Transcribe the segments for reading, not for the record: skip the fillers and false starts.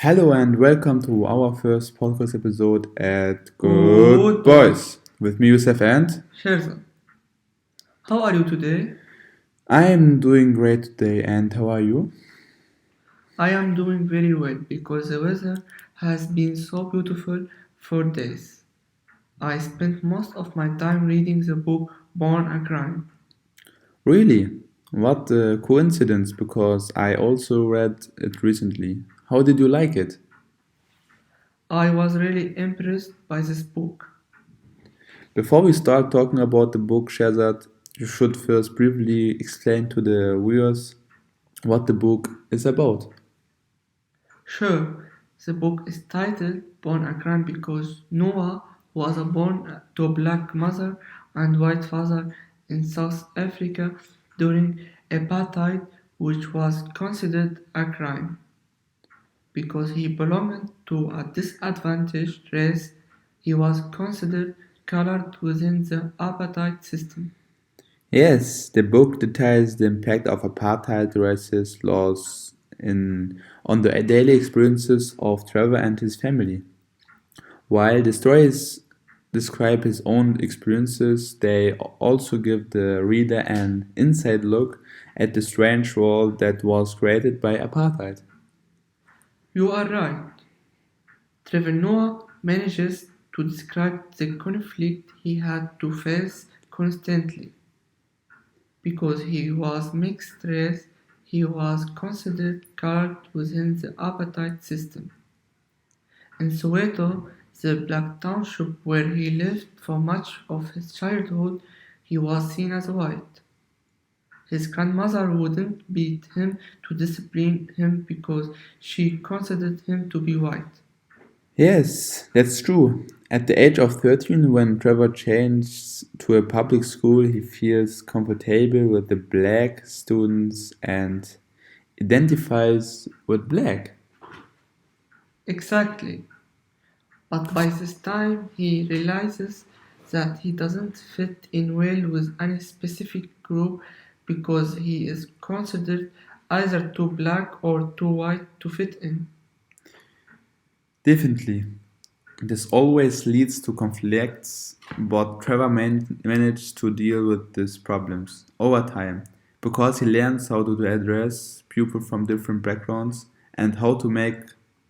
Hello and welcome to our first podcast episode at Good Good Boys with me, Yusuf, and Sherzan, how are you today? I am doing great today. And how are you? I am doing very well because the weather has been so beautiful for days. I spent most of my time reading the book Born a Crime. Really? What a coincidence because I also read it recently. How did you like it? I was really impressed by this book. Before we start talking about the book, Shazad, you should first briefly explain to the viewers what the book is about. Sure, the book is titled Born a Crime because Noah was born to a black mother and white father in South Africa during apartheid, which was considered a crime. Because he belonged to a disadvantaged race, he was considered colored within the apartheid system. Yes, the book details the impact of apartheid racist laws on the daily experiences of Trevor and his family. While the stories describe his own experiences, they also give the reader an inside look at the strange world that was created by apartheid. You are right. Trevor Noah manages to describe the conflict he had to face constantly. Because he was mixed race, he was considered colored within the apartheid system. In Soweto, the black township where he lived for much of his childhood, he was seen as white. His grandmother wouldn't beat him to discipline him because she considered him to be white. Yes, that's true. At the age of 13, when Trevor changes to a public school, he feels comfortable with the black students and identifies with black. Exactly. But by this time he realizes that he doesn't fit in well with any specific group because he is considered either too black or too white to fit in. Definitely. This always leads to conflicts, but Trevor managed to deal with these problems over time because he learns how to address people from different backgrounds and how to make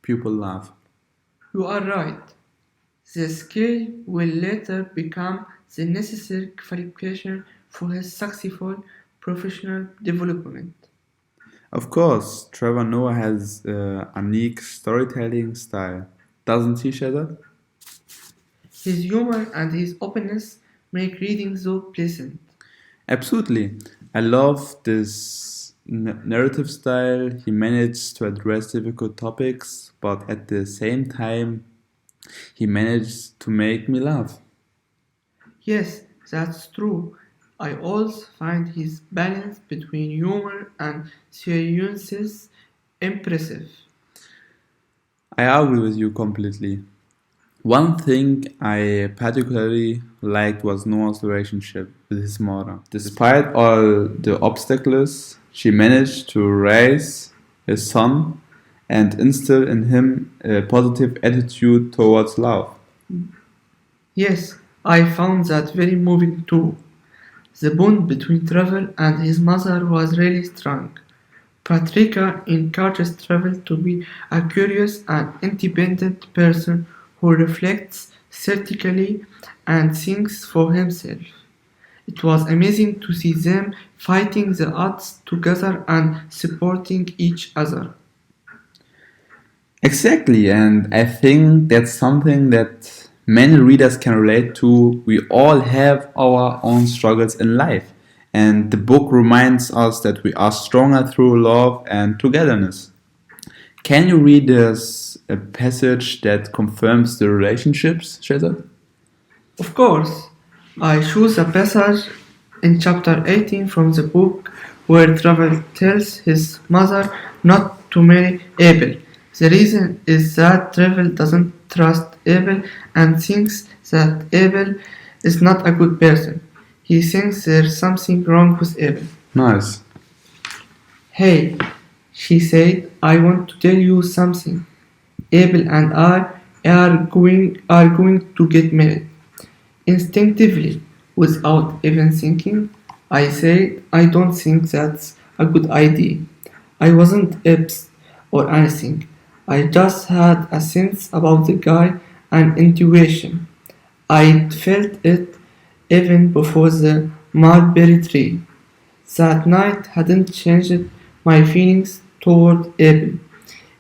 people laugh. You are right. The skill will later become the necessary qualification for his successful professional development. Of course, Trevor Noah has a unique storytelling style, doesn't he, Shazad? His humor and his openness make reading so pleasant. Absolutely. I love this narrative style. He managed to address difficult topics, but at the same time, he managed to make me laugh. Yes, that's true. I also find his balance between humor and seriousness impressive. I agree with you completely. One thing I particularly liked was Noah's relationship with his mother. Despite all the obstacles, she managed to raise his son and instill in him a positive attitude towards love. Yes, I found that very moving too. The bond between Trevor and his mother was really strong. Patricia encourages Trevor to be a curious and independent person who reflects critically and thinks for himself. It was amazing to see them fighting the odds together and supporting each other. Exactly, and I think that's something that many readers can relate to. We all have our own struggles in life, and the book reminds us that we are stronger through love and togetherness. Can you read us a passage that confirms the relationships, Shazad? Of course, I choose a passage in chapter 18 from the book where Trevor tells his mother not to marry Abel. The reason is that Trevor doesn't trust Abel and thinks that Abel is not a good person. He thinks there's something wrong with Abel. Nice. Hey, she said, I want to tell you something. Abel and I are going to get married. Instinctively, without even thinking, I said, I don't think that's a good idea. I wasn't upset or anything. I just had a sense about the guy and intuition. I felt it even before the mulberry tree. That night hadn't changed my feelings toward Abel.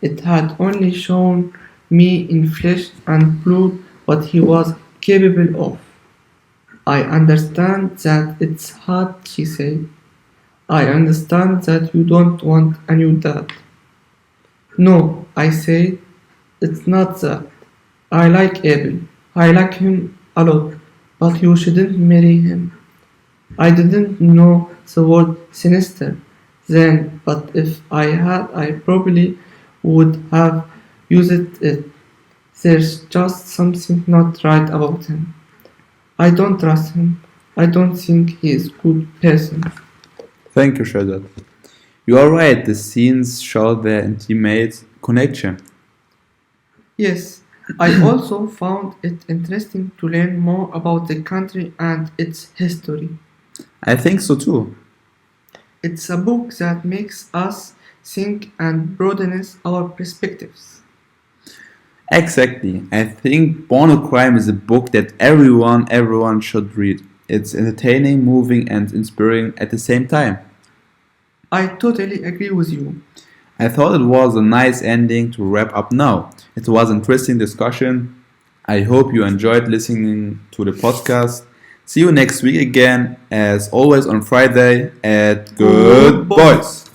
It had only shown me in flesh and blood what he was capable of. I understand that it's hard, she said. I understand that you don't want a new dad. No, I said, it's not that. I like Abel. I like him a lot, but you shouldn't marry him. I didn't know the word sinister then, but if I had, I probably would have used it. There's just something not right about him. I don't trust him. I don't think he is a good person. Thank you, Shazad. You are right, the scenes show their intimate connection. Yes, I also found it interesting to learn more about the country and its history. I think so too. It's a book that makes us think and broadens our perspectives. Exactly. I think Born a Crime is a book that everyone should read. It's entertaining, moving, and inspiring at the same time. I totally agree with you. I thought it was a nice ending to wrap up now. It was an interesting discussion. I hope you enjoyed listening to the podcast. See you next week again, as always on Friday at Good Good boys. Boys.